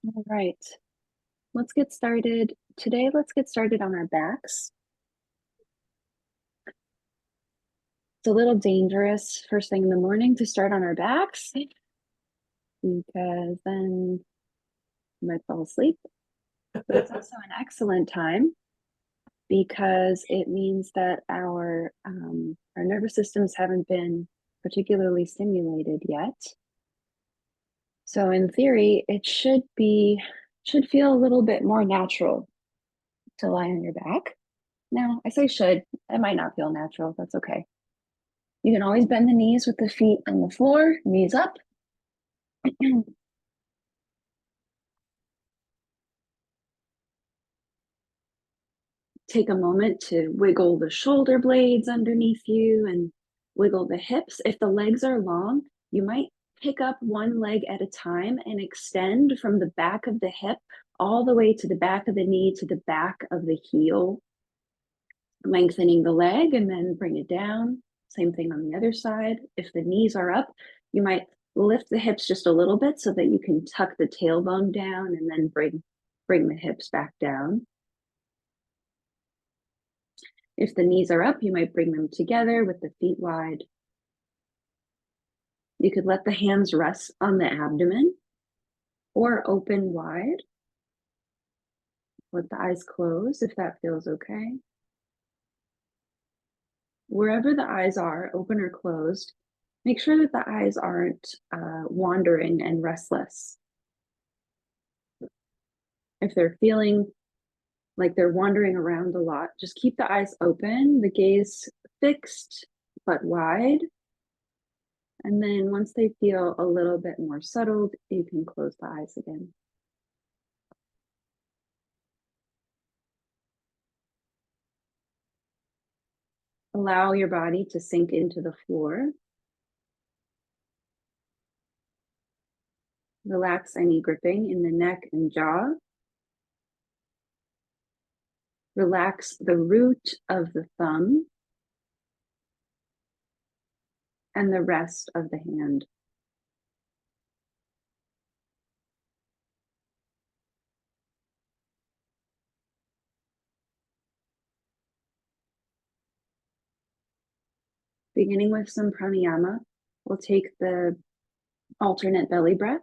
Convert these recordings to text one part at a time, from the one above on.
All right, let's get started. Today, let's get started on our backs. It's a little dangerous first thing in the morning to start on our backs because then you might fall asleep. But it's also an excellent time because it means that our nervous systems haven't been particularly stimulated yet. So in theory, it should feel a little bit more natural to lie on your back. Now, I say should, it might not feel natural. That's okay. You can always bend the knees with the feet on the floor, knees up. Take a moment to wiggle the shoulder blades underneath you and wiggle the hips. If the legs are long, you might pick up one leg at a time and extend from the back of the hip all the way to the back of the knee to the back of the heel, lengthening the leg and then bring it down. Same thing on the other side. If the knees are up, you might lift the hips just a little bit so that you can tuck the tailbone down and then bring the hips back down. If the knees are up, you might bring them together with the feet wide. You could let the hands rest on the abdomen or open wide. Let the eyes close if that feels okay. Wherever the eyes are, open or closed, make sure that the eyes aren't wandering and restless. If they're feeling like they're wandering around a lot, just keep the eyes open, the gaze fixed but wide. And then once they feel a little bit more settled, you can close the eyes again. Allow your body to sink into the floor. Relax any gripping in the neck and jaw. Relax the root of the thumb and the rest of the hand. Beginning with some pranayama, we'll take the alternate belly breath.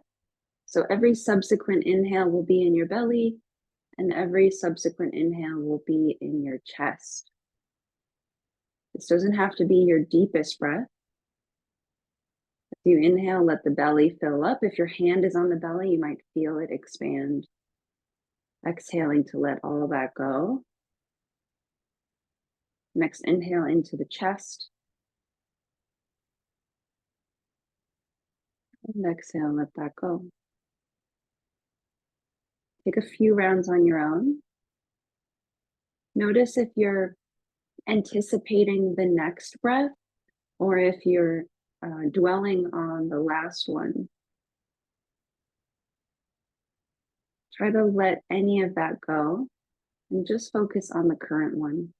So every subsequent inhale will be in your belly, and every subsequent inhale will be in your chest. This doesn't have to be your deepest breath. If you inhale, let the belly fill up. If your hand is on the belly, you might feel it expand. Exhaling to let all that go. Next, inhale into the chest. And exhale, let that go. Take a few rounds on your own. Notice if you're anticipating the next breath or if you're dwelling on the last one. Try to let any of that go and just focus on the current one.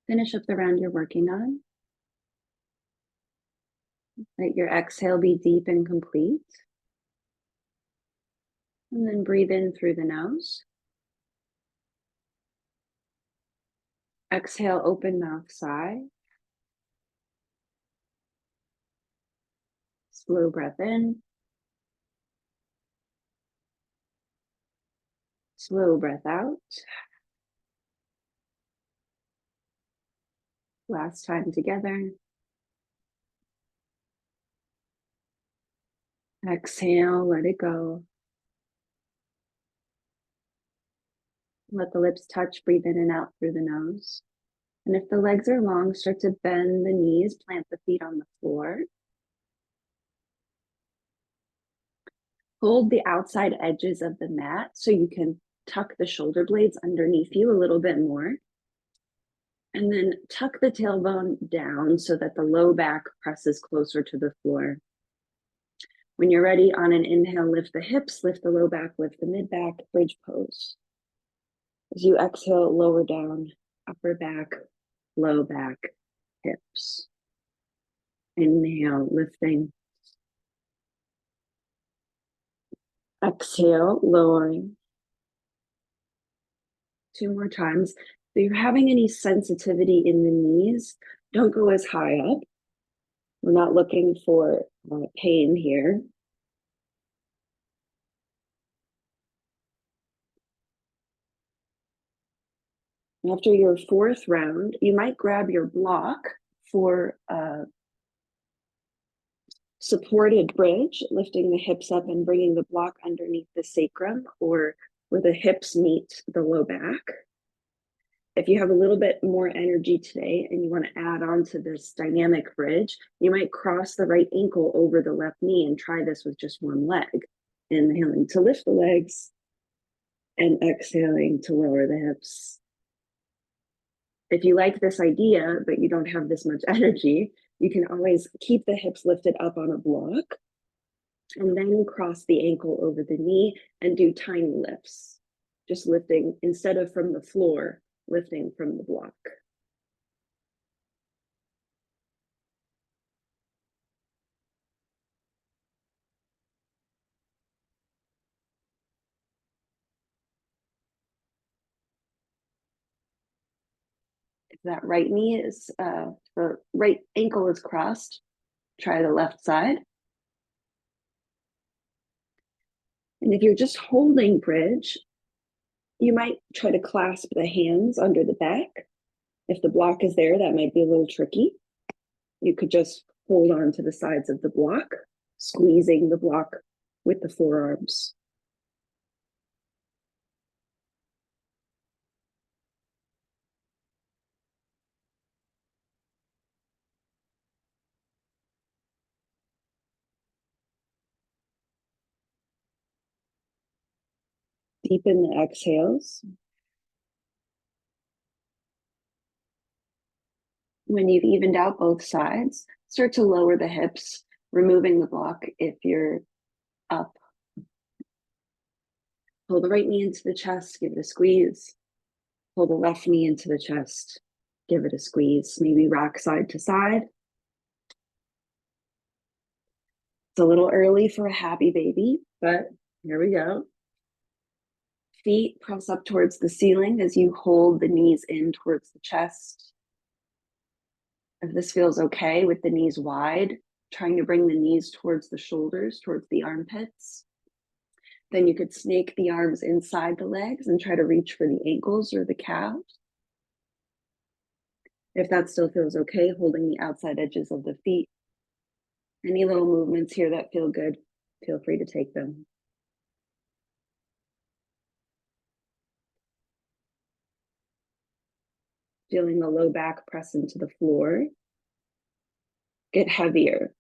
Finish up the round you're working on. Let your exhale be deep and complete. And then breathe in through the nose. Exhale, open mouth, sigh. Slow breath in. Slow breath out. Last time together. Exhale, let it go. Let the lips touch, breathe in and out through the nose. And if the legs are long, start to bend the knees, plant the feet on the floor. Hold the outside edges of the mat so you can tuck the shoulder blades underneath you a little bit more. And then tuck the tailbone down so that the low back presses closer to the floor. When you're ready, on an inhale, lift the hips, lift the low back, lift the mid back, bridge pose. As you exhale, lower down, upper back, low back, hips. Inhale, lifting. Exhale, lowering. 2 more times. If you're having any sensitivity in the knees, don't go as high up. We're not looking for pain here. After your 4th round, you might grab your block for a supported bridge, lifting the hips up and bringing the block underneath the sacrum or where the hips meet the low back. If you have a little bit more energy today and you want to add on to this dynamic bridge, you might cross the right ankle over the left knee and try this with just one leg. Inhaling to lift the legs and exhaling to lower the hips. If you like this idea, but you don't have this much energy, you can always keep the hips lifted up on a block and then cross the ankle over the knee and do tiny lifts, just lifting instead of from the floor, lifting from the block. If that right knee is, the right ankle is crossed, try the left side. And if you're just holding bridge, you might try to clasp the hands under the back. If the block is there, that might be a little tricky. You could just hold on to the sides of the block, squeezing the block with the forearms. Deepen the exhales. When you've evened out both sides, start to lower the hips, removing the block if you're up. Pull the right knee into the chest, give it a squeeze. Pull the left knee into the chest, give it a squeeze. Maybe rock side to side. It's a little early for a happy baby, but here we go. Feet press up towards the ceiling as you hold the knees in towards the chest. If this feels okay with the knees wide, trying to bring the knees towards the shoulders, towards the armpits. Then you could snake the arms inside the legs and try to reach for the ankles or the calves. If that still feels okay, holding the outside edges of the feet. Any little movements here that feel good, feel free to take them. Feeling the low back press into the floor. Get heavier.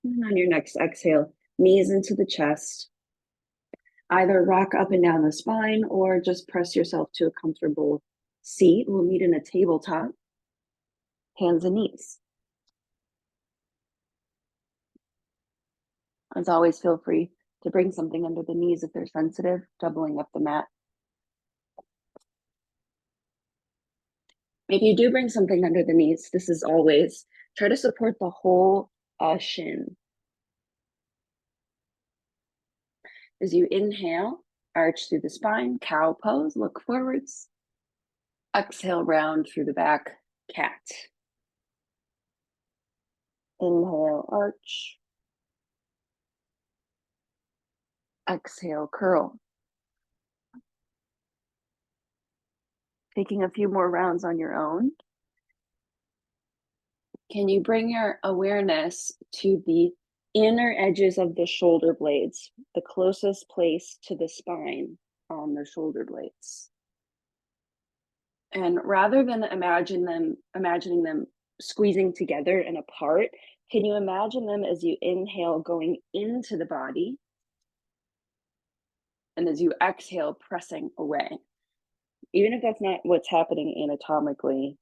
And on your next exhale, knees into the chest. Either rock up and down the spine or just press yourself to a comfortable seat. We'll meet in a tabletop. Hands and knees. As always, feel free to bring something under the knees if they're sensitive, doubling up the mat. If you do bring something under the knees, this is always, try to support the whole shin. As you inhale, arch through the spine, cow pose, look forwards. Exhale, round through the back, cat. Inhale, arch. Exhale, curl. Taking a few more rounds on your own. Can you bring your awareness to the inner edges of the shoulder blades, the closest place to the spine? on the shoulder blades. And rather than imagining them squeezing together and apart, can you imagine them as you inhale going into the body, and as you exhale pressing away? Even if that's not what's happening anatomically.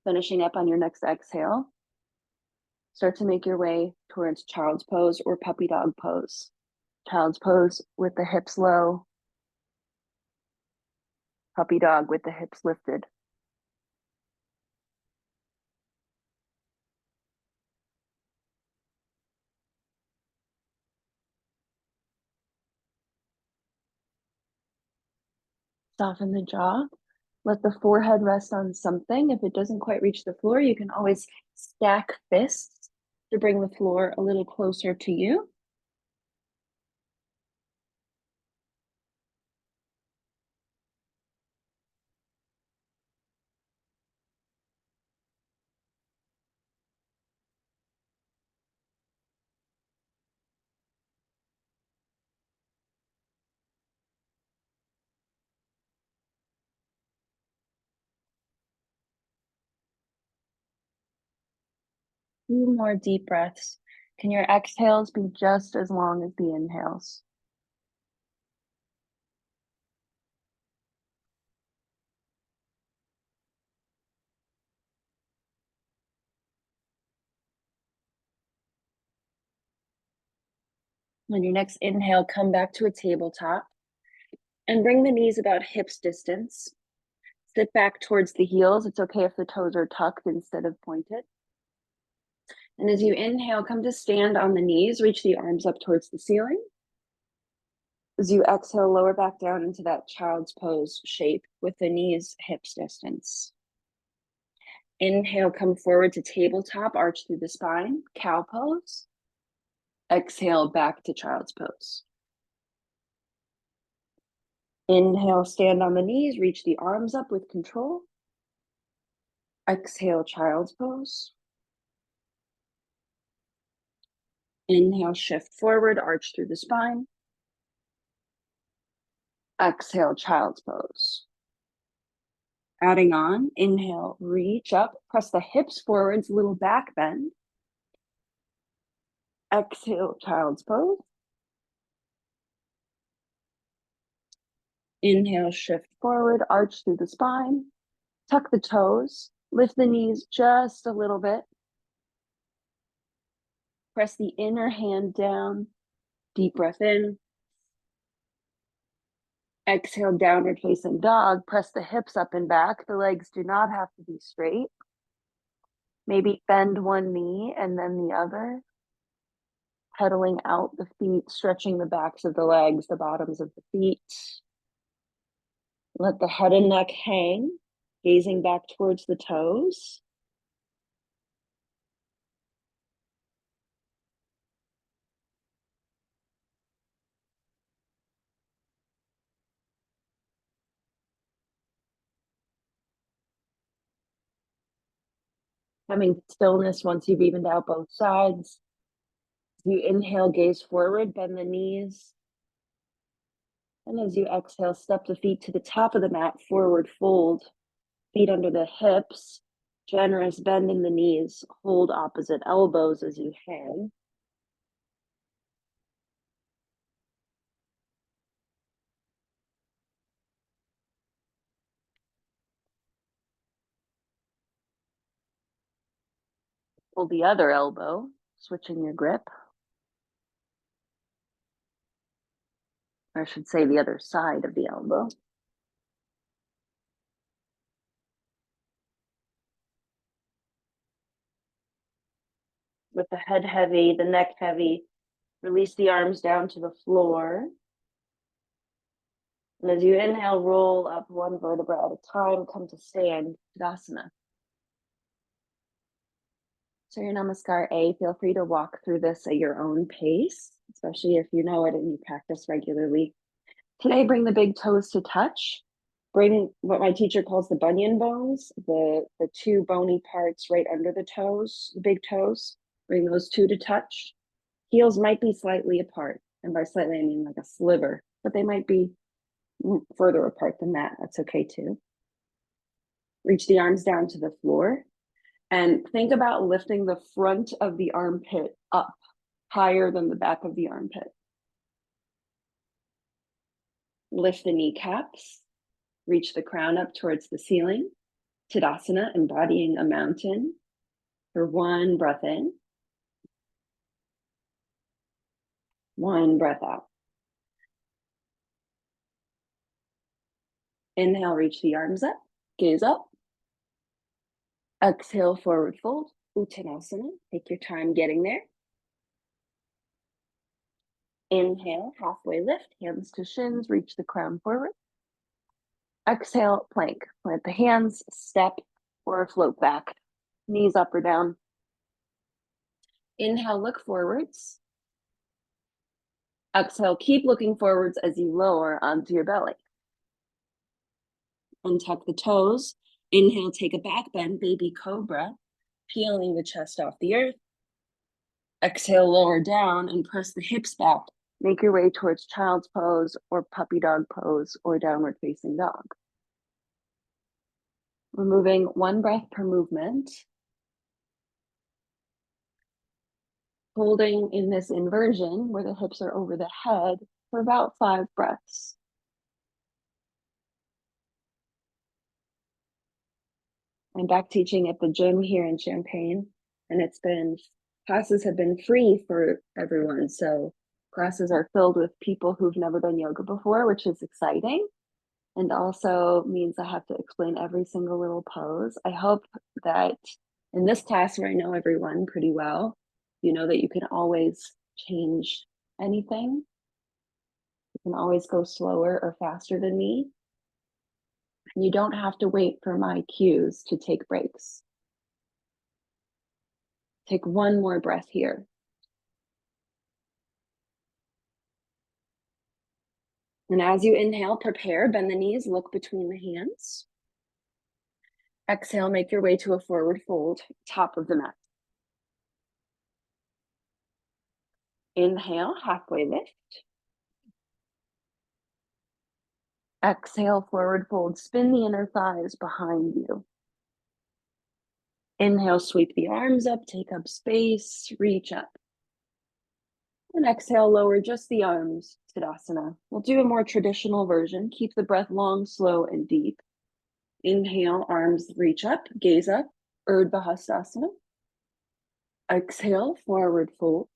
Finishing up on your next exhale, start to make your way towards child's pose or puppy dog pose. Child's pose with the hips low, puppy dog with the hips lifted. Soften the jaw. Let the forehead rest on something. If it doesn't quite reach the floor, you can always stack fists to bring the floor a little closer to you. Few more deep breaths. Can your exhales be just as long as the inhales? On your next inhale, come back to a tabletop and bring the knees about hips distance. Sit back towards the heels. It's okay if the toes are tucked instead of pointed. And as you inhale, come to stand on the knees, reach the arms up towards the ceiling. As you exhale, lower back down into that child's pose shape with the knees hips distance. Inhale, come forward to tabletop, arch through the spine, cow pose. Exhale, back to child's pose. Inhale, stand on the knees, reach the arms up with control. Exhale, child's pose. Inhale, shift forward, arch through the spine. Exhale, child's pose. Adding on, inhale, reach up, press the hips forwards, little back bend. Exhale, child's pose. Inhale, shift forward, arch through the spine. Tuck the toes, lift the knees just a little bit. Press the inner hand down, deep breath in. Exhale, downward facing dog. Press the hips up and back. The legs do not have to be straight. Maybe bend one knee and then the other. Pedaling out the feet, stretching the backs of the legs, the bottoms of the feet. Let the head and neck hang, gazing back towards the toes. Coming to stillness once you've evened out both sides. As you inhale, gaze forward, bend the knees. And as you exhale, step the feet to the top of the mat, forward fold, feet under the hips, generous bend in the knees, hold opposite elbows as you hang. Hold the other elbow, switching your grip. Or I should say the other side of the elbow. With the head heavy, the neck heavy, release the arms down to the floor. And as you inhale, roll up one vertebra at a time, come to stand, Tadasana. So your Namaskar A, feel free to walk through this at your own pace, especially if you know it and you practice regularly. Today, bring the big toes to touch. Bring what my teacher calls the bunion bones, the two bony parts right under the toes, the big toes. Bring those two to touch. Heels might be slightly apart. And by slightly, I mean like a sliver, but they might be further apart than that. That's okay too. Reach the arms down to the floor and think about lifting the front of the armpit up higher than the back of the armpit. Lift the kneecaps, reach the crown up towards the ceiling. Tadasana, embodying a mountain for one breath in, one breath out. Inhale, reach the arms up, gaze up. Exhale, forward fold, Uttanasana. Take your time getting there. Inhale, halfway lift, hands to shins, reach the crown forward. Exhale, plank. Plant the hands, step, or float back. Knees up or down. Inhale, look forwards. Exhale, keep looking forwards as you lower onto your belly. Untuck the toes. Inhale, take a back bend, baby cobra, peeling the chest off the earth. Exhale, lower down and press the hips back. Make your way towards child's pose or puppy dog pose or downward facing dog. We're moving one breath per movement. Holding in this inversion where the hips are over the head for about 5 breaths. I'm back teaching at the gym here in Champaign, and classes have been free for everyone. So classes are filled with people who've never done yoga before, which is exciting. And also means I have to explain every single little pose. I hope that in this class where I know everyone pretty well, you know that you can always change anything. You can always go slower or faster than me. And you don't have to wait for my cues to take breaks. Take one more breath here. And as you inhale, prepare, bend the knees, look between the hands. Exhale, make your way to a forward fold, top of the mat. Inhale, halfway lift. Exhale, forward fold, spin the inner thighs behind you. Inhale, sweep the arms up, take up space, reach up. And exhale, lower just the arms, Tadasana. We'll do a more traditional version. Keep the breath long, slow, and deep. Inhale, arms reach up, gaze up, Urdhva Hastasana. Exhale, forward fold.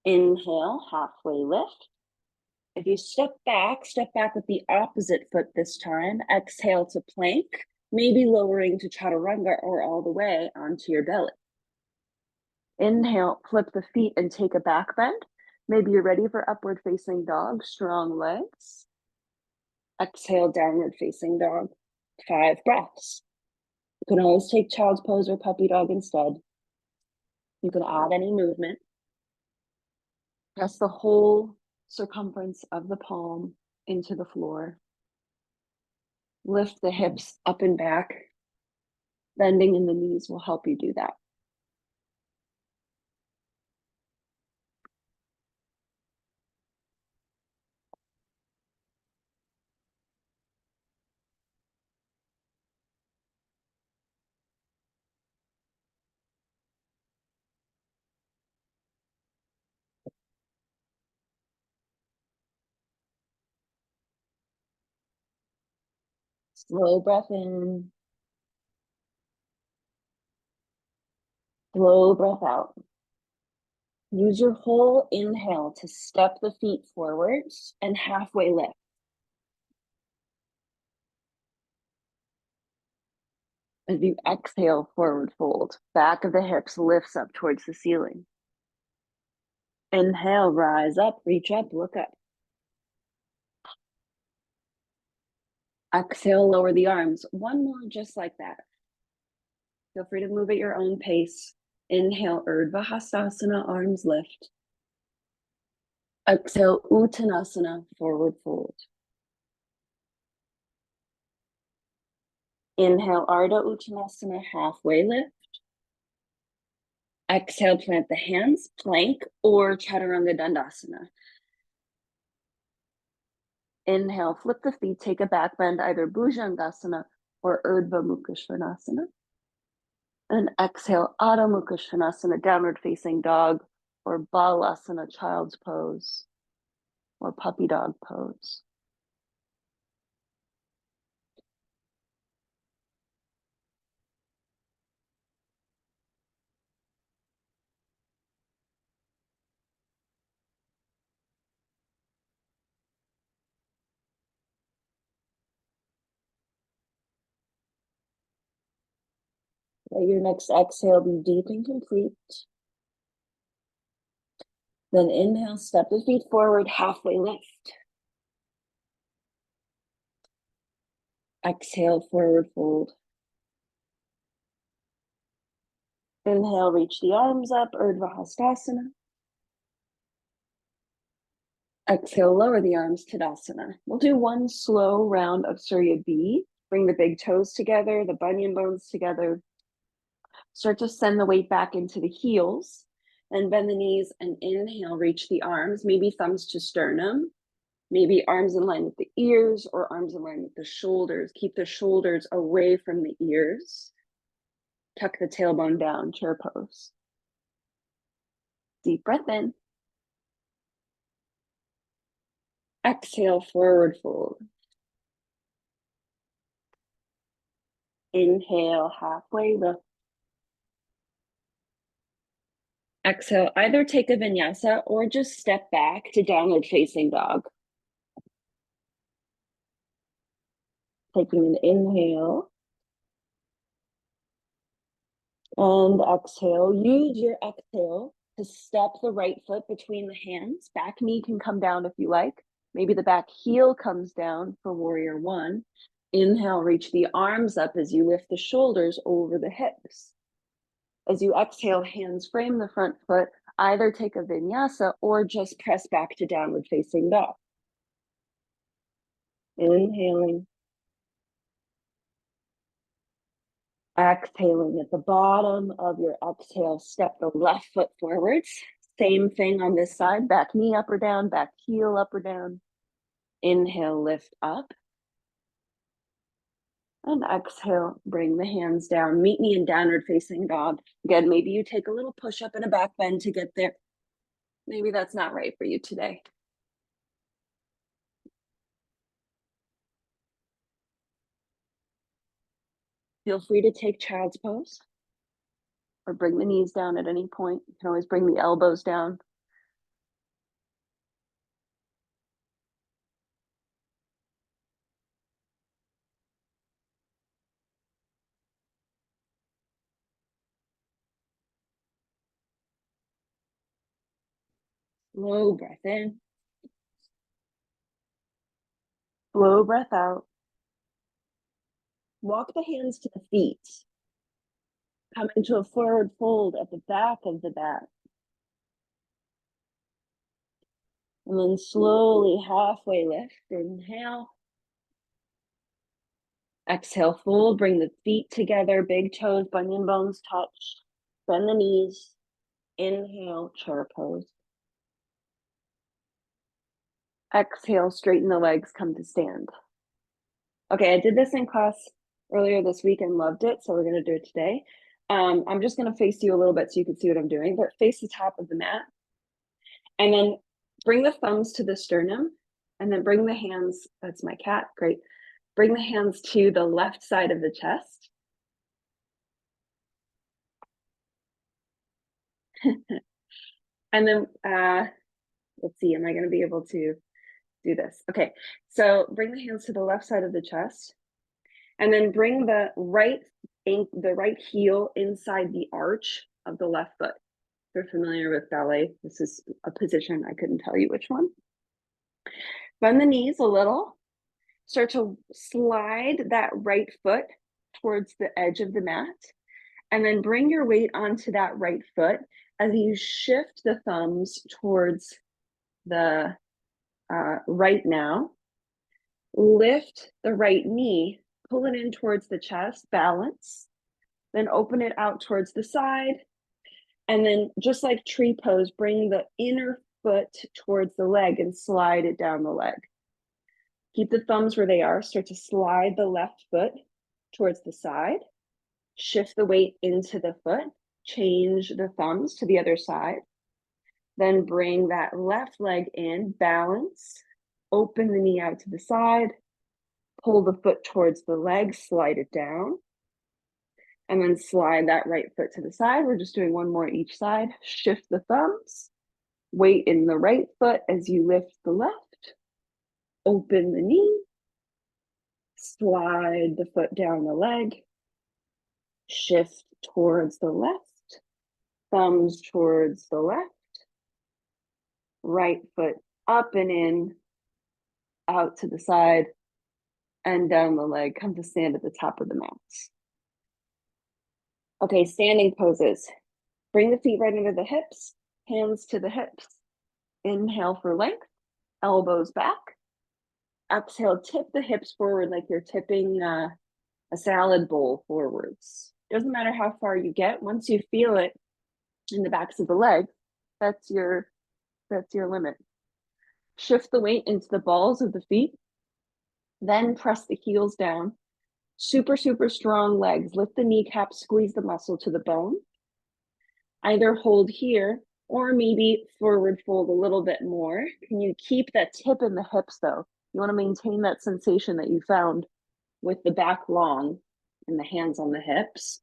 Inhale, halfway lift. If you step back with the opposite foot this time. Exhale to plank, maybe lowering to chaturanga or all the way onto your belly. Inhale, flip the feet and take a back bend. Maybe you're ready for upward facing dog, strong legs. Exhale, downward facing dog, 5 breaths. You can always take child's pose or puppy dog instead. You can add any movement. Press the whole circumference of the palm into the floor. Lift the hips up and back. Bending in the knees will help you do that. Slow breath in. Slow breath out. Use your whole inhale to step the feet forwards and halfway lift. As you exhale, forward fold. Back of the hips lifts up towards the ceiling. Inhale, rise up, reach up, look up. Exhale, lower the arms. One more just like that. Feel free to move at your own pace. Inhale, Urdhva Hastasana, arms lift. Exhale, Uttanasana, forward fold. Inhale, Ardha Uttanasana, halfway lift. Exhale, plant the hands, plank or Chaturanga Dandasana. Inhale, flip the feet, take a back bend, either Bhujangasana or Urdhva Mukha Svanasana. And exhale, Adho Mukha Svanasana, downward facing dog, or Balasana, child's pose, or puppy dog pose. Let your next exhale be deep and complete. Then inhale, step the feet forward, halfway lift. Exhale, forward fold. Inhale, reach the arms up, Urdhva Hastasana. Exhale, lower the arms, Tadasana. We'll do one slow round of Surya B. Bring the big toes together, the bunion bones together. Start to send the weight back into the heels and bend the knees and inhale, reach the arms, maybe thumbs to sternum, maybe arms in line with the ears or arms in line with the shoulders. Keep the shoulders away from the ears. Tuck the tailbone down, chair pose. Deep breath in. Exhale, forward fold. Inhale, halfway lift. Exhale, either take a vinyasa or just step back to downward facing dog. Taking an inhale. And exhale. Use your exhale to step the right foot between the hands. Back knee can come down if you like. Maybe the back heel comes down for warrior one. Inhale, reach the arms up as you lift the shoulders over the hips. As you exhale, hands frame the front foot. Either take a vinyasa or just press back to downward facing dog. Inhaling. Exhaling. At the bottom of your exhale, step the left foot forwards. Same thing on this side, back knee up or down, back heel up or down. Inhale, lift up. And exhale, bring the hands down. Meet me in downward facing dog. Again, maybe you take a little push up and a back bend to get there. Maybe that's not right for you today. Feel free to take child's pose or bring the knees down at any point. You can always bring the elbows down. Slow breath in. Slow breath out. Walk the hands to the feet. Come into a forward fold at the back of the mat. And then slowly halfway lift. Inhale. Exhale, fold. Bring the feet together. Big toes, bunion bones touch. Bend the knees. Inhale, chair pose. Exhale, straighten the legs, come to stand. Okay, I did this in class earlier this week and loved it, so we're going to do it today. I'm just going to face you a little bit so you can see what I'm doing, but face the top of the mat. And then bring the thumbs to the sternum, and then bring the hands, that's my cat, great. Bring the hands to the left side of the chest. And then, let's see, am I going to be able to do this? Okay, so bring the hands to the left side of the chest, and then bring the right heel inside the arch of the left foot. If you're familiar with ballet, this is a position, I couldn't tell you which one. Bend the knees a little. Start to slide that right foot towards the edge of the mat, and then bring your weight onto that right foot as you shift the thumbs towards the right now. Lift the right knee, pull it in towards the chest, balance, then open it out towards the side. And then just like tree pose, bring the inner foot towards the leg and slide it down the leg. Keep the thumbs where they are. Start to slide the left foot towards the side. Shift the weight into the foot. Change the thumbs to the other side. Then bring that left leg in, balance. Open the knee out to the side. Pull the foot towards the leg, slide it down. And then slide that right foot to the side. We're just doing one more each side. Shift the thumbs. Weight in the right foot as you lift the left. Open the knee, slide the foot down the leg, shift towards the left, thumbs towards the left, right foot up and in, out to the side, and down the leg. Come to stand at the top of the mat. Okay, standing poses. Bring the feet right under the hips, hands to the hips. Inhale for length, elbows back. Exhale, tip the hips forward like you're tipping a salad bowl forwards. Doesn't matter how far you get. Once you feel it in the backs of the legs, that's your limit. Shift the weight into the balls of the feet. Then press the heels down. Super, super strong legs. Lift the kneecap, squeeze the muscle to the bone. Either hold here or maybe forward fold a little bit more. Can you keep that tip in the hips though? You want to maintain that sensation that you found with the back long and the hands on the hips.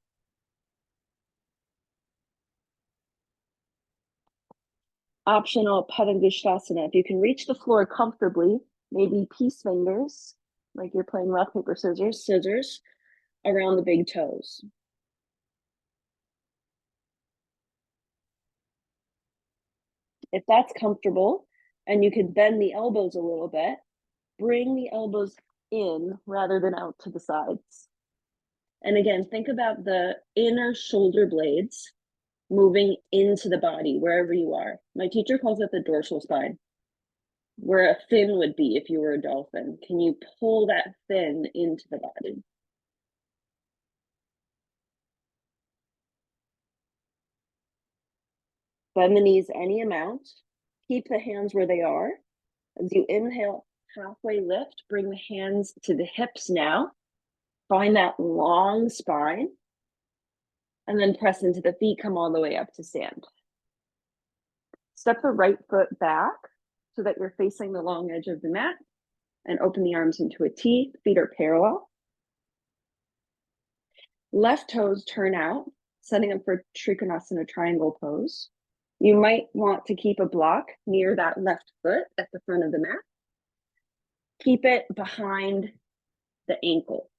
Optional Padangusthasana. If you can reach the floor comfortably, maybe peace fingers, like you're playing rock, paper, scissors around the big toes. If that's comfortable and you can bend the elbows a little bit, bring the elbows in rather than out to the sides. And again, think about the inner shoulder blades moving into the body, wherever you are. My teacher calls it the dorsal spine, where a fin would be if you were a dolphin. Can you pull that fin into the body? Bend the knees any amount. Keep the hands where they are. As you inhale, halfway lift, bring the hands to the hips now. Find that long spine. And then press into the feet, come all the way up to stand. Step the right foot back so that you're facing the long edge of the mat and open the arms into a T. Feet are parallel. Left toes turn out, setting up for Trikonasana triangle pose. You might want to keep a block near that left foot at the front of the mat. Keep it behind the ankle.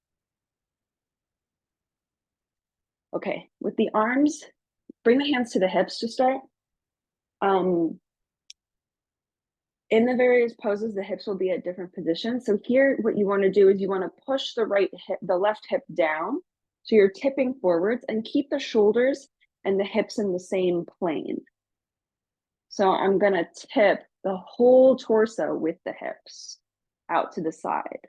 Okay, with the arms, bring the hands to the hips to start. In the various poses, the hips will be at different positions. So here, what you want to do is you want to push the left hip down. So you're tipping forwards and keep the shoulders and the hips in the same plane. So I'm going to tip the whole torso with the hips out to the side.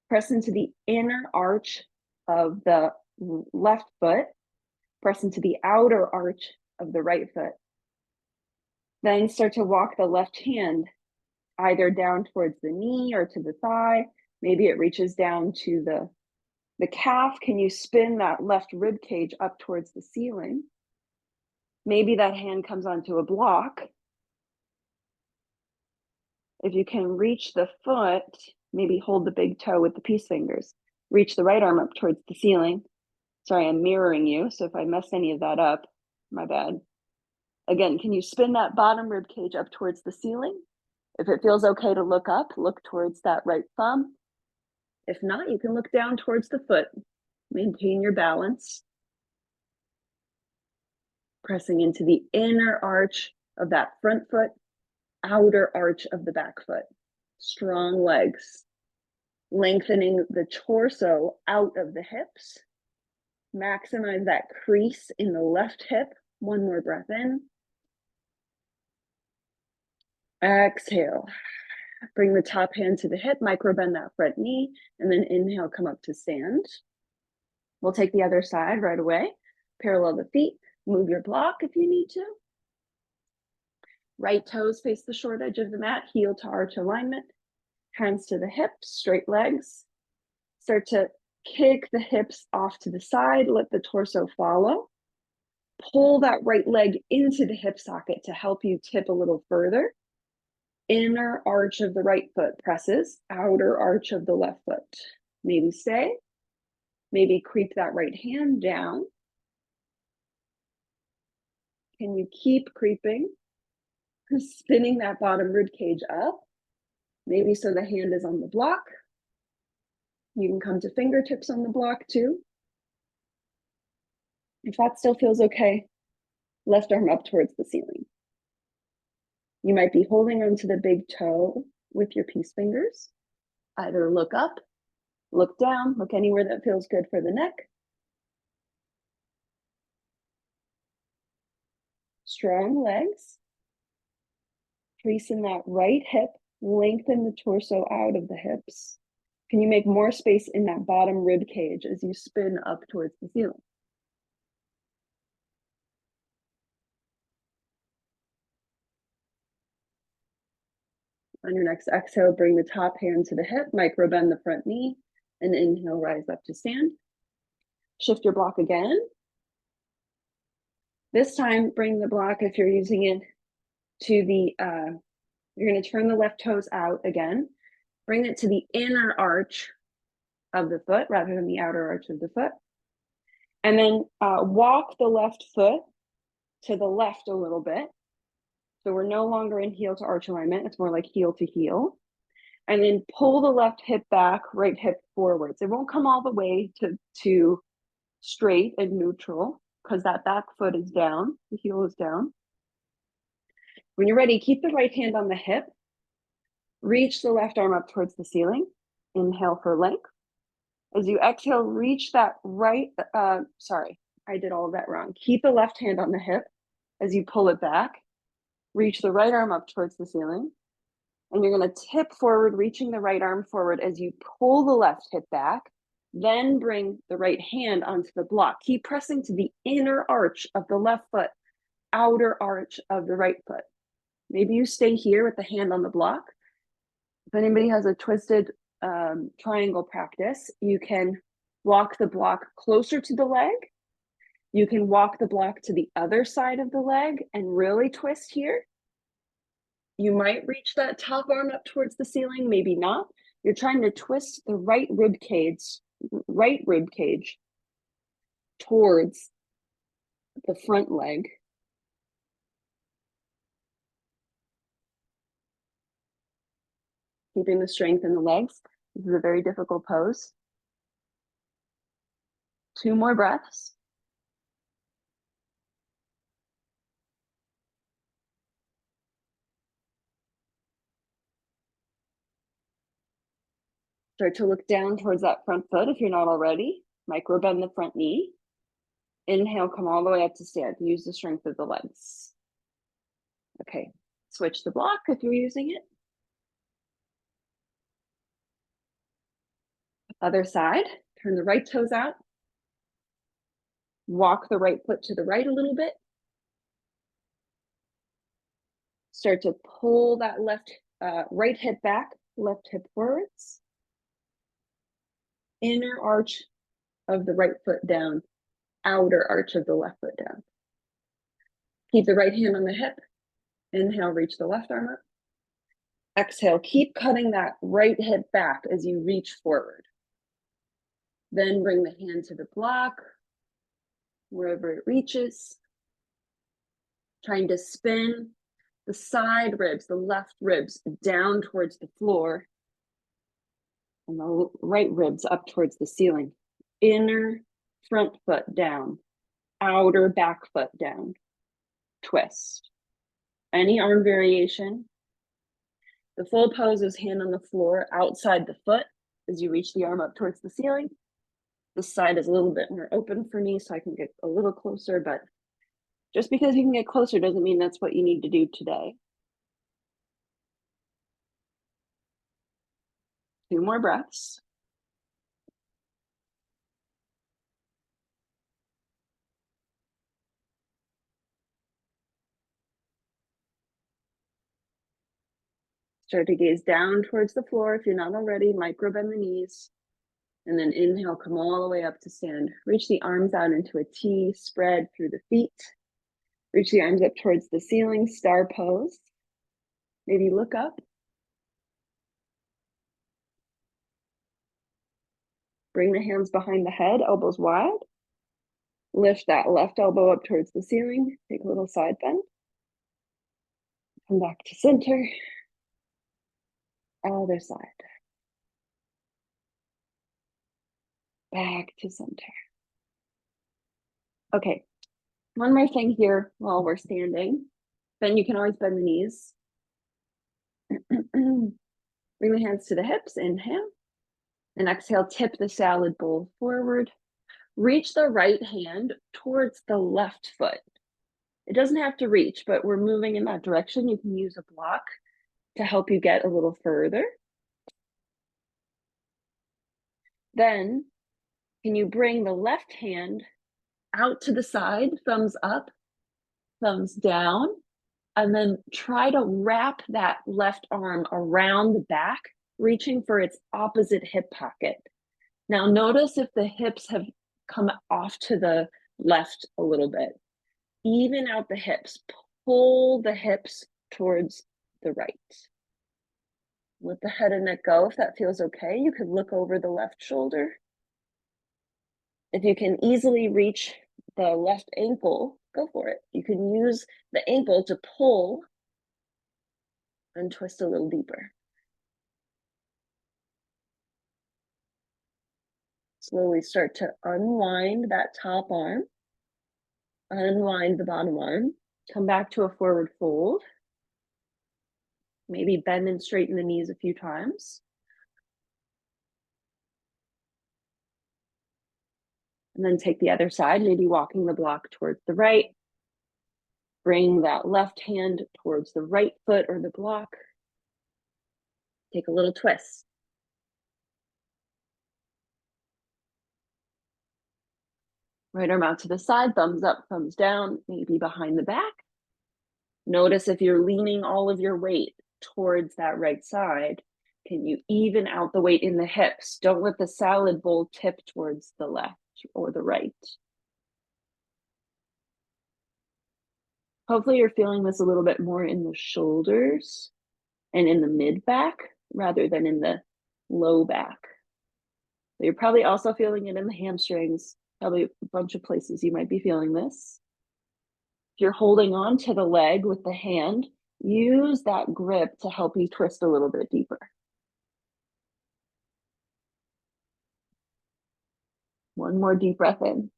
Press into the inner arch of the left foot. Press into the outer arch of the right foot. Then start to walk the left hand either down towards the knee or to the thigh. Maybe it reaches down to the calf. Can you spin that left rib cage up towards the ceiling? Maybe that hand comes onto a block. If you can reach the foot, maybe hold the big toe with the peace fingers. Reach the right arm up towards the ceiling. Sorry, I'm mirroring you, so if I messed any of that up, my bad. Again, can you spin that bottom rib cage up towards the ceiling? If it feels okay to look up, look towards that right thumb. If not, you can look down towards the foot. Maintain your balance. Pressing into the inner arch of that front foot, outer arch of the back foot. Strong legs. Lengthening the torso out of the hips. Maximize that crease in the left hip. One more breath in. Exhale. Bring the top hand to the hip, micro bend that front knee, and then inhale, come up to stand. We'll take the other side right away. Parallel the feet, move your block if you need to. Right toes face the short edge of the mat, heel to arch alignment, hands to the hips, straight legs. Start to kick the hips off to the side, let the torso follow. Pull that right leg into the hip socket to help you tip a little further. Inner arch of the right foot presses, outer arch of the left foot. Maybe stay, maybe creep that right hand down. Can you keep creeping? Spinning that bottom rib cage up, maybe so the hand is on the block. You can come to fingertips on the block too. If that still feels okay, left arm up towards the ceiling. You might be holding onto the big toe with your peace fingers. Either look up, look down, look anywhere that feels good for the neck. Strong legs. Crease in that right hip, lengthen the torso out of the hips. Can you make more space in that bottom rib cage as you spin up towards the ceiling? On your next exhale, bring the top hand to the hip, micro bend the front knee, and inhale, rise up to stand. Shift your block again. This time, bring the block, if you're using it, to the, you're gonna turn the left toes out again. Bring it to the inner arch of the foot rather than the outer arch of the foot. And then walk the left foot to the left a little bit. So we're no longer in heel to arch alignment. It's more like heel to heel. And then pull the left hip back, right hip forwards. It won't come all the way to straight and neutral because that back foot is down, the heel is down. When you're ready, keep the right hand on the hip. Reach the left arm up towards the ceiling. Inhale for length. As you exhale, reach that right, sorry, I did all of that wrong. Keep the left hand on the hip as you pull it back. Reach the right arm up towards the ceiling. And you're gonna tip forward, reaching the right arm forward as you pull the left hip back. Then bring the right hand onto the block. Keep pressing to the inner arch of the left foot, outer arch of the right foot. Maybe you stay here with the hand on the block. If anybody has a twisted triangle practice, you can walk the block closer to the leg. You can walk the block to the other side of the leg and really twist here. You might reach that top arm up towards the ceiling, maybe not. You're trying to twist the right rib cage towards the front leg. Keeping the strength in the legs. This is a very difficult pose. 2 more breaths. Start to look down towards that front foot if you're not already. Micro bend the front knee. Inhale, come all the way up to stand. Use the strength of the legs. Okay, switch the block if you're using it. Other side, turn the right toes out. Walk the right foot to the right a little bit. Start to pull that right hip back, left hip forwards. Inner arch of the right foot down, outer arch of the left foot down. Keep the right hand on the hip. Inhale, reach the left arm up. Exhale, keep cutting that right hip back as you reach forward. Then bring the hand to the block, wherever it reaches. Trying to spin the side ribs, the left ribs down towards the floor, and the right ribs up towards the ceiling. Inner front foot down, outer back foot down. Twist. Any arm variation. The full pose is hand on the floor outside the foot as you reach the arm up towards the ceiling. This side is a little bit more open for me so I can get a little closer, but just because you can get closer doesn't mean that's what you need to do today. 2 more breaths. Start to gaze down towards the floor. If you're not already, micro bend the knees. And then inhale, come all the way up to stand. Reach the arms out into a T, spread through the feet. Reach the arms up towards the ceiling, star pose. Maybe look up. Bring the hands behind the head, elbows wide. Lift that left elbow up towards the ceiling. Take a little side bend. Come back to center. Other side. Back to center. Okay, one more thing here while we're standing. Then you can always bend the knees. Bring the hands to the hips, inhale. And exhale, tip the salad bowl forward. Reach the right hand towards the left foot. It doesn't have to reach, but we're moving in that direction. You can use a block to help you get a little further. Then, can you bring the left hand out to the side, thumbs up, thumbs down, and then try to wrap that left arm around the back, reaching for its opposite hip pocket. Now notice if the hips have come off to the left a little bit. Even out the hips, pull the hips towards the right. Let the head and neck go. If that feels okay, you could look over the left shoulder. If you can easily reach the left ankle, go for it. You can use the ankle to pull and twist a little deeper. Slowly start to unwind that top arm, unwind the bottom arm, come back to a forward fold. Maybe bend and straighten the knees a few times. And then take the other side, maybe walking the block towards the right. Bring that left hand towards the right foot or the block. Take a little twist. Right arm out to the side, thumbs up, thumbs down, maybe behind the back. Notice if you're leaning all of your weight towards that right side, can you even out the weight in the hips? Don't let the salad bowl tip towards the left or the right. Hopefully you're feeling this a little bit more in the shoulders and in the mid back rather than in the low back. So you're probably also feeling it in the hamstrings, probably a bunch of places you might be feeling this. If you're holding on to the leg with the hand, use that grip to help you twist a little bit deeper. One more deep breath in.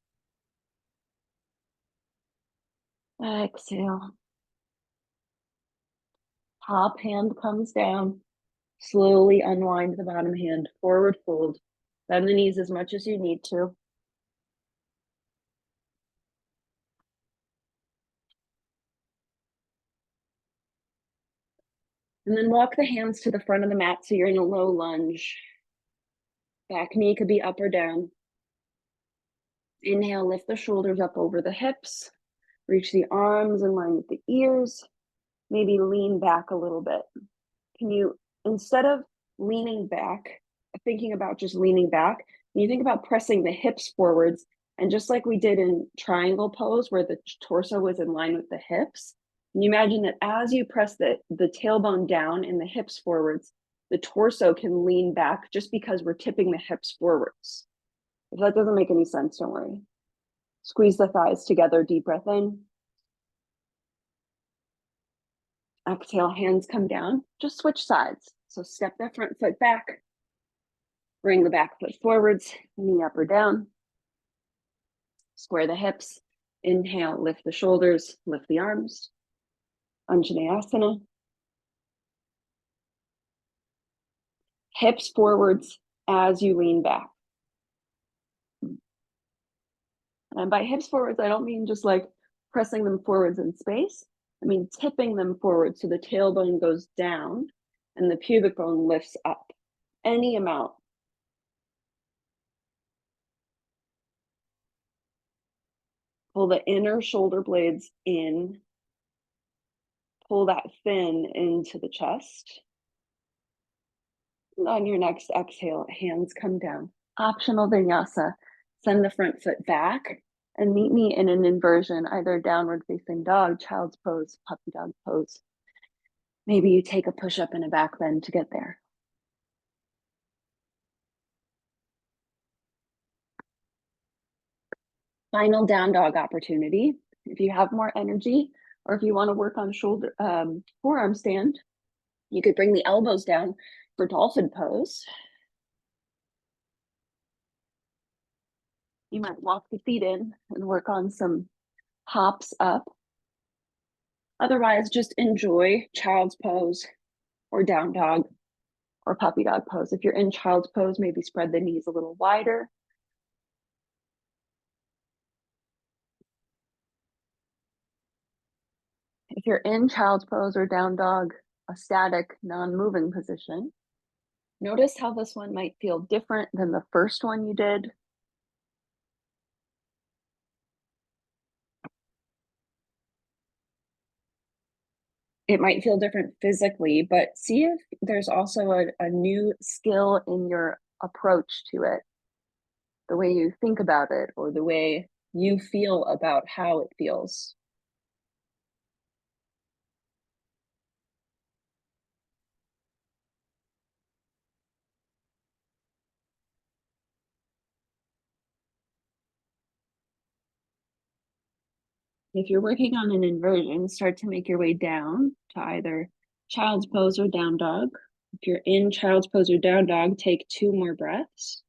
Exhale. Top hand comes down. Slowly unwind the bottom hand, forward fold. Bend the knees as much as you need to. And then walk the hands to the front of the mat so you're in a low lunge. Back knee could be up or down. Inhale, lift the shoulders up over the hips. Reach the arms in line with the ears. Maybe lean back a little bit. Can you, instead of leaning back, thinking about just leaning back, you think about pressing the hips forwards. And just like we did in triangle pose where the torso was in line with the hips, can you imagine that as you press the tailbone down and the hips forwards, the torso can lean back just because we're tipping the hips forwards. If that doesn't make any sense, don't worry. Squeeze the thighs together, deep breath in. Exhale, hands come down. Just switch sides. So step that front foot back. Bring the back foot forwards, knee up or down. Square the hips. Inhale, lift the shoulders, lift the arms. Anjaneyasana. Hips forwards as you lean back. And by hips forwards, I don't mean just like pressing them forwards in space. I mean tipping them forward so the tailbone goes down and the pubic bone lifts up. any amount. Pull the inner shoulder blades in. Pull that fin into the chest. And on your next exhale, hands come down. Optional vinyasa. Send the front foot back and meet me in an inversion, either downward facing dog, child's pose, puppy dog pose. Maybe you take a push-up and a back bend to get there. Final down dog opportunity. If you have more energy, or if you want to work on shoulder forearm stand, you could bring the elbows down for dolphin pose. You might walk the feet in and work on some hops up. Otherwise, just enjoy child's pose or down dog or puppy dog pose. If you're in child's pose, maybe spread the knees a little wider. If you're in child's pose or down dog, a static, non-moving position, notice how this one might feel different than the first one you did. It might feel different physically, but see if there's also a new skill in your approach to it, the way you think about it, or the way you feel about how it feels. If you're working on an inversion, start to make your way down to either child's pose or down dog. If you're in child's pose or down dog, take 2 more breaths.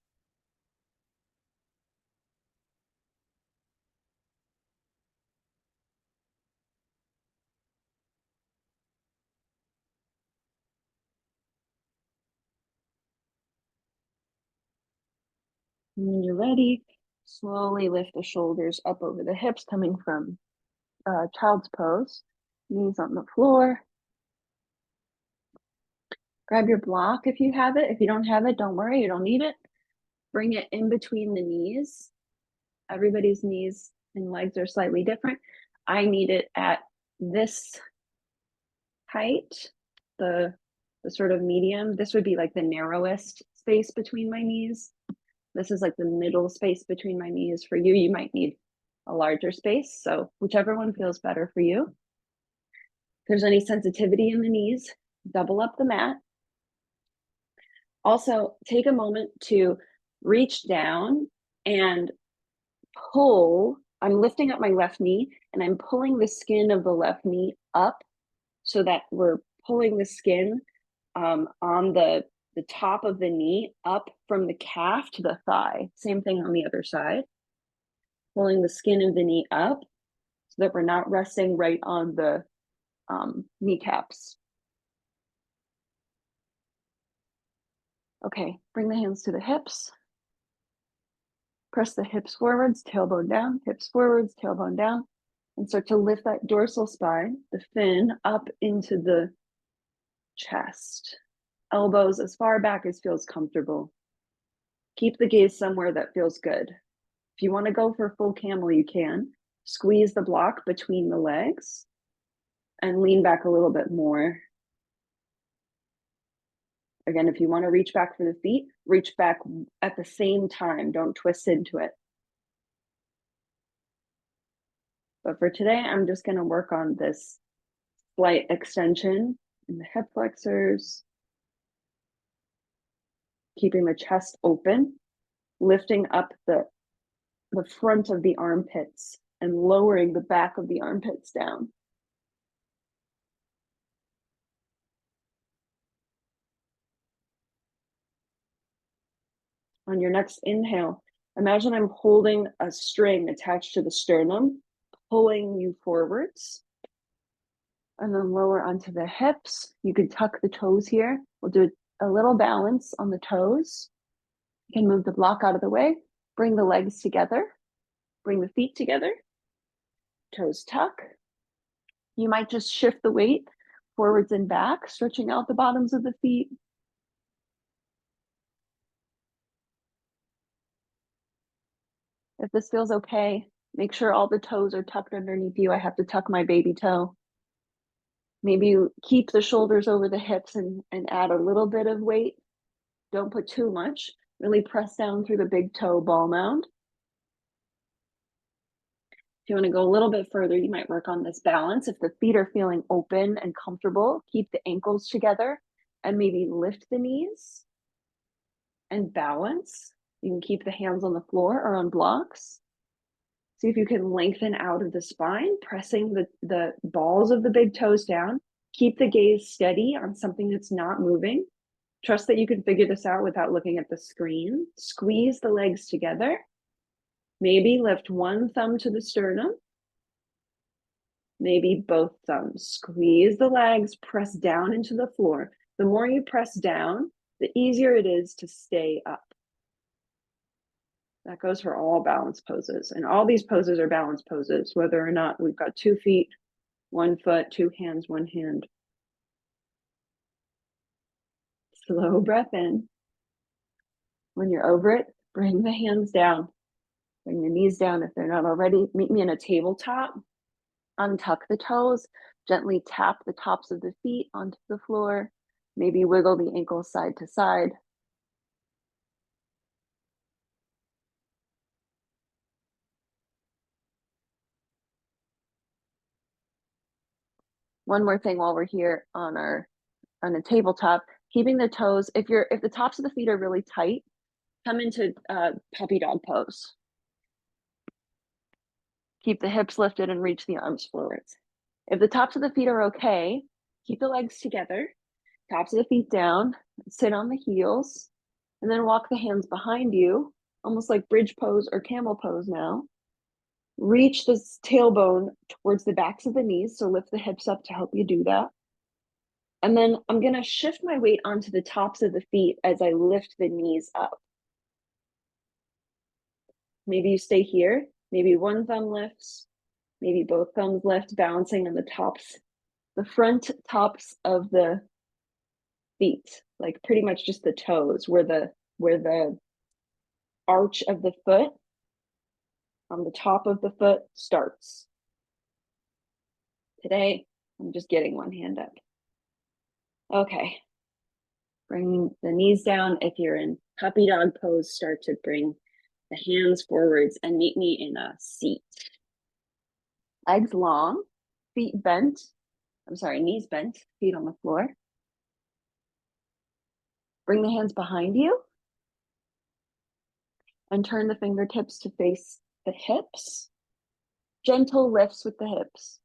And when you're ready, slowly lift the shoulders up over the hips, coming from child's pose. Knees on the floor. Grab your block if you have it. If you don't have it, don't worry, you don't need it. Bring it in between the knees. Everybody's knees and legs are slightly different. I need it at this height, the sort of medium. This would be like the narrowest space between my knees. This is like the middle space between my knees. For you, you might need a larger space. So whichever one feels better for you. If there's any sensitivity in the knees, double up the mat. Also, take a moment to reach down and pull. I'm lifting up my left knee and I'm pulling the skin of the left knee up so that we're pulling the skin on the top of the knee up from the calf to the thigh. Same thing on the other side. Pulling the skin of the knee up so that we're not resting right on the kneecaps. Okay, bring the hands to the hips. Press the hips forwards, tailbone down, hips forwards, tailbone down, and start to lift that dorsal spine, the fin, up into the chest. Elbows as far back as feels comfortable. Keep the gaze somewhere that feels good. If you want to go for full camel, you can. Squeeze the block between the legs and lean back a little bit more. Again, if you want to reach back for the feet, reach back at the same time. Don't twist into it. But for today, I'm just going to work on this slight extension in the hip flexors, keeping the chest open, lifting up the front of the armpits and lowering the back of the armpits down. On your next inhale, imagine I'm holding a string attached to the sternum, pulling you forwards. And then lower onto the hips. You can tuck the toes here. We'll do a little balance on the toes. You can move the block out of the way. Bring the legs together. Bring the feet together. Toes tuck. You might just shift the weight forwards and back, stretching out the bottoms of the feet. If this feels okay, make sure all the toes are tucked underneath you. I have to tuck my baby toe. Maybe you keep the shoulders over the hips and add a little bit of weight. Don't put too much. Really press down through the big toe ball mound. If you want to go a little bit further, you might work on this balance. If the feet are feeling open and comfortable, keep the ankles together and maybe lift the knees and balance. You can keep the hands on the floor or on blocks. See if you can lengthen out of the spine, pressing the balls of the big toes down. Keep the gaze steady on something that's not moving. Trust that you can figure this out without looking at the screen. Squeeze the legs together. Maybe lift one thumb to the sternum. Maybe both thumbs. Squeeze the legs, press down into the floor. The more you press down, the easier it is to stay up. That goes for all balance poses. And all these poses are balance poses, whether or not we've got 2 feet, 1 foot, 2 hands, 1 hand. Slow breath in. When you're over it, bring the hands down. Bring the knees down if they're not already. Meet me in a tabletop. Untuck the toes. Gently tap the tops of the feet onto the floor. Maybe wiggle the ankles side to side. One more thing while we're here on a tabletop, keeping the toes, if the tops of the feet are really tight, come into puppy dog pose. Keep the hips lifted and reach the arms forwards. If the tops of the feet are okay, keep the legs together, tops of the feet down, sit on the heels, and then walk the hands behind you, almost like bridge pose or camel pose now. Reach the tailbone towards the backs of the knees, so lift the hips up to help you do that. And then I'm going to shift my weight onto the tops of the feet as I lift the knees up. Maybe you stay here. Maybe one thumb lifts. Maybe both thumbs lift, balancing on the tops, the front tops of the feet, like pretty much just the toes, where the arch of the foot on the top of the foot starts. Today, I'm just getting one hand up. Okay. Bring the knees down. If you're in puppy dog pose, start to bring the hands forwards and meet me in a seat. Legs long, feet bent. I'm sorry, knees bent, feet on the floor. Bring the hands behind you and turn the fingertips to face the hips. Gentle lifts with the hips.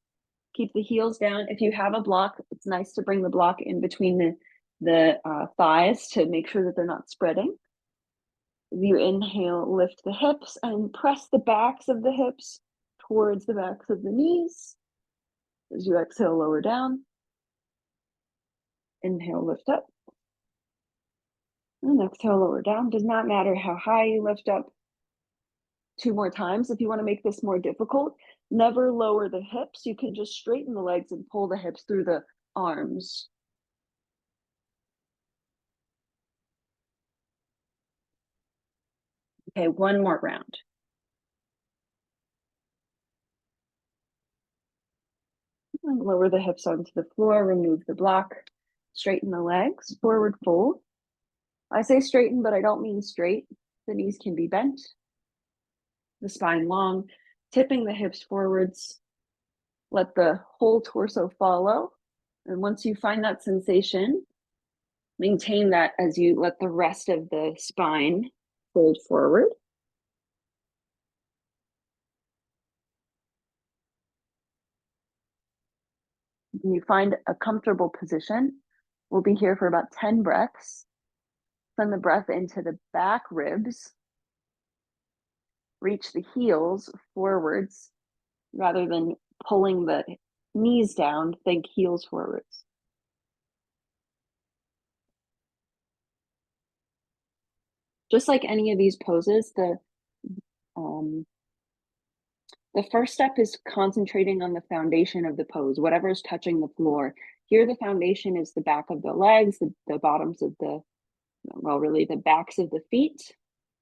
Keep the heels down. If you have a block, it's nice to bring the block in between the thighs to make sure that they're not spreading. As you inhale, lift the hips and press the backs of the hips towards the backs of the knees. As you exhale, lower down. Inhale, lift up. And exhale, lower down. Does not matter how high you lift up. 2 more times. If you want to make this more difficult, never lower the hips. You can just straighten the legs and pull the hips through the arms. Okay, 1 more round. And lower the hips onto the floor, remove the block, straighten the legs, forward fold. I say straighten, but I don't mean straight. The knees can be bent, the spine long, tipping the hips forwards. Let the whole torso follow. And once you find that sensation, maintain that as you let the rest of the spine fold forward. When you find a comfortable position, we'll be here for about 10 breaths. Send the breath into the back ribs. Reach the heels forwards rather than pulling the knees down, think heels forwards. Just like any of these poses, the first step is concentrating on the foundation of the pose, whatever is touching the floor. Here, the foundation is the back of the legs, the bottoms of the backs of the feet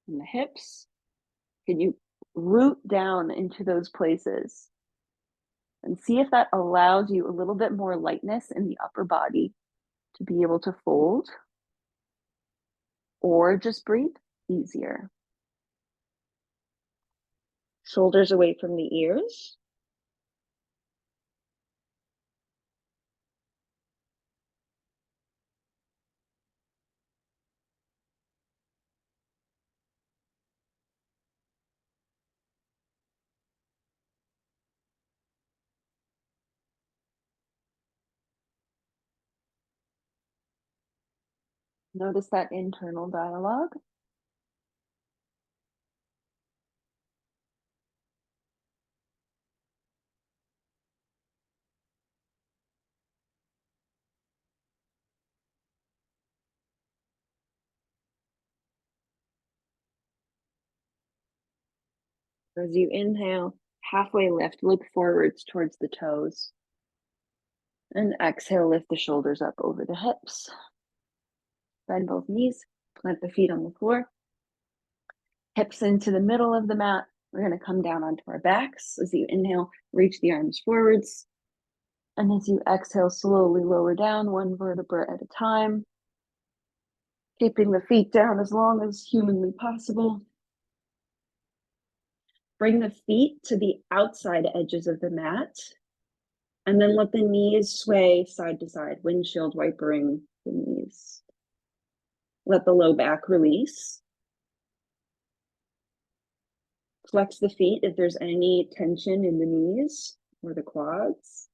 and the hips. Can you root down into those places and see if that allows you a little bit more lightness in the upper body to be able to fold or just breathe easier. Shoulders away from the ears. Notice that internal dialogue. As you inhale, halfway lift, look forwards towards the toes. And exhale, lift the shoulders up over the hips. Bend both knees, plant the feet on the floor. Hips into the middle of the mat. We're going to come down onto our backs. As you inhale, reach the arms forwards. And as you exhale, slowly lower down one vertebra at a time. Keeping the feet down as long as humanly possible. Bring the feet to the outside edges of the mat. And then let the knees sway side to side, windshield wipering the knees. Let the low back release. Flex the feet if there's any tension in the knees or the quads.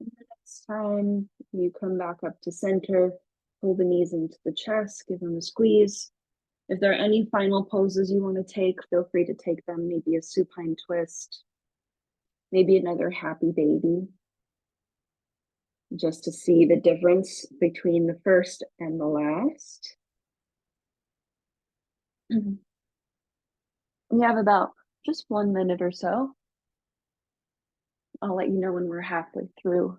Next time you come back up to center, pull the knees into the chest, give them a squeeze. If there are any final poses you want to take, feel free to take them. Maybe a supine twist, maybe another happy baby, just to see the difference between the first and the last. We have about just 1 minute or so. I'll let you know when we're halfway through.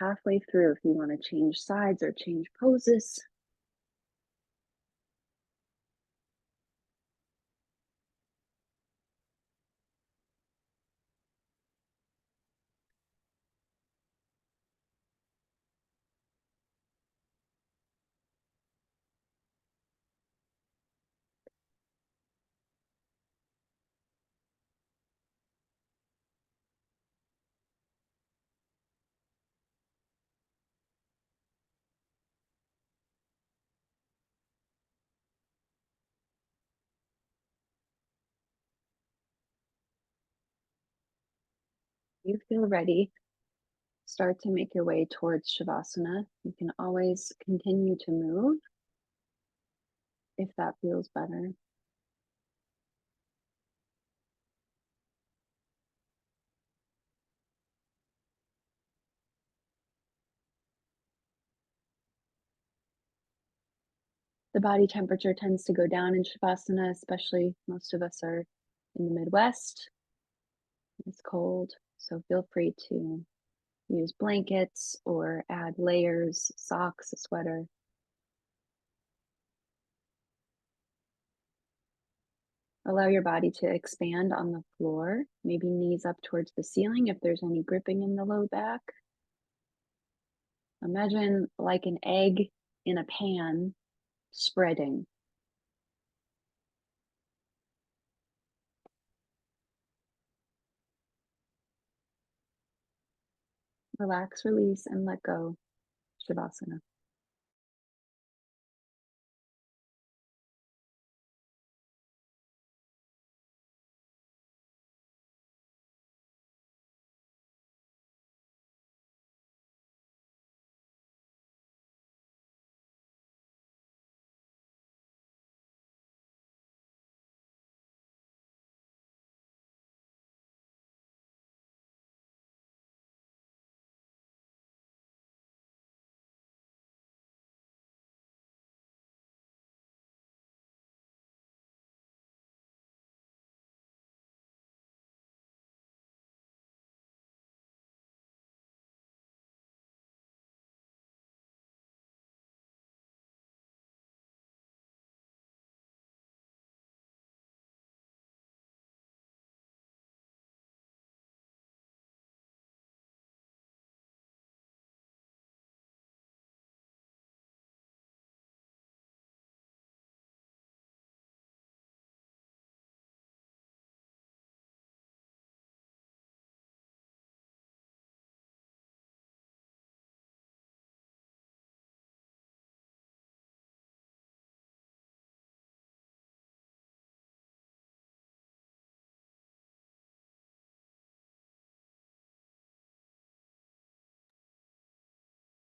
Halfway through if you want to change sides or change poses. You feel ready, start to make your way towards Shavasana. You can always continue to move if that feels better. The body temperature tends to go down in Shavasana, especially most of us are in the Midwest. It's cold, so feel free to use blankets or add layers, socks, a sweater. Allow your body to expand on the floor, maybe knees up towards the ceiling if there's any gripping in the low back. Imagine like an egg in a pan spreading. Relax, release, and let go. Shavasana.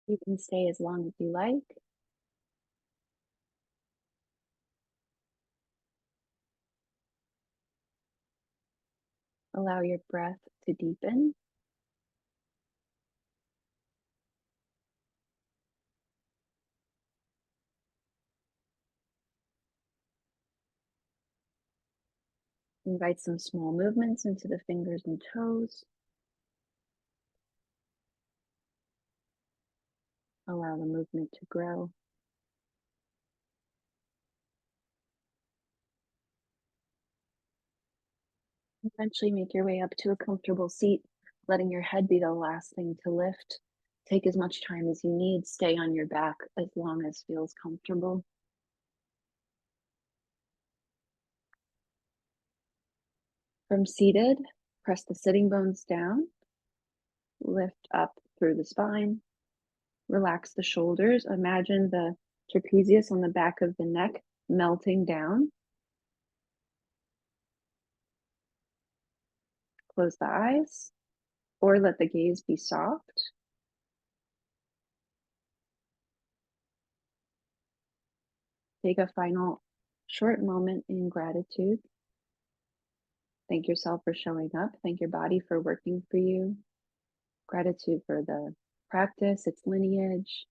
You can stay as long as you like. Allow your breath to deepen. Invite some small movements into the fingers and toes. Allow the movement to grow. Eventually make your way up to a comfortable seat, letting your head be the last thing to lift. Take as much time as you need. Stay on your back as long as feels comfortable. From seated, press the sitting bones down, lift up through the spine, relax the shoulders. Imagine the trapezius on the back of the neck melting down. Close the eyes or let the gaze be soft. Take a final short moment in gratitude. Thank yourself for showing up. Thank your body for working for you. Gratitude for the practice, its lineage,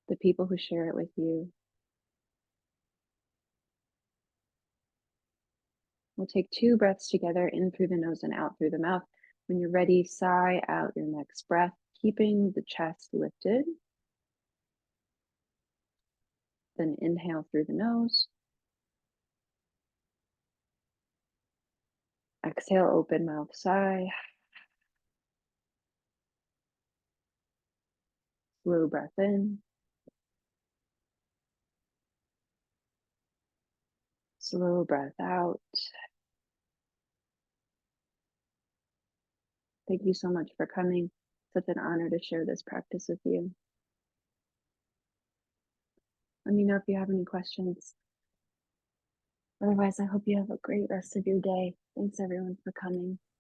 the people who share it with you. We'll take 2 breaths together, in through the nose and out through the mouth. When you're ready, sigh out your next breath, keeping the chest lifted. Then inhale through the nose. Exhale, open mouth, sigh. Slow breath in. Slow breath out. Thank you so much for coming. Such an honor to share this practice with you. Let me know if you have any questions. Otherwise, I hope you have a great rest of your day. Thanks everyone for coming.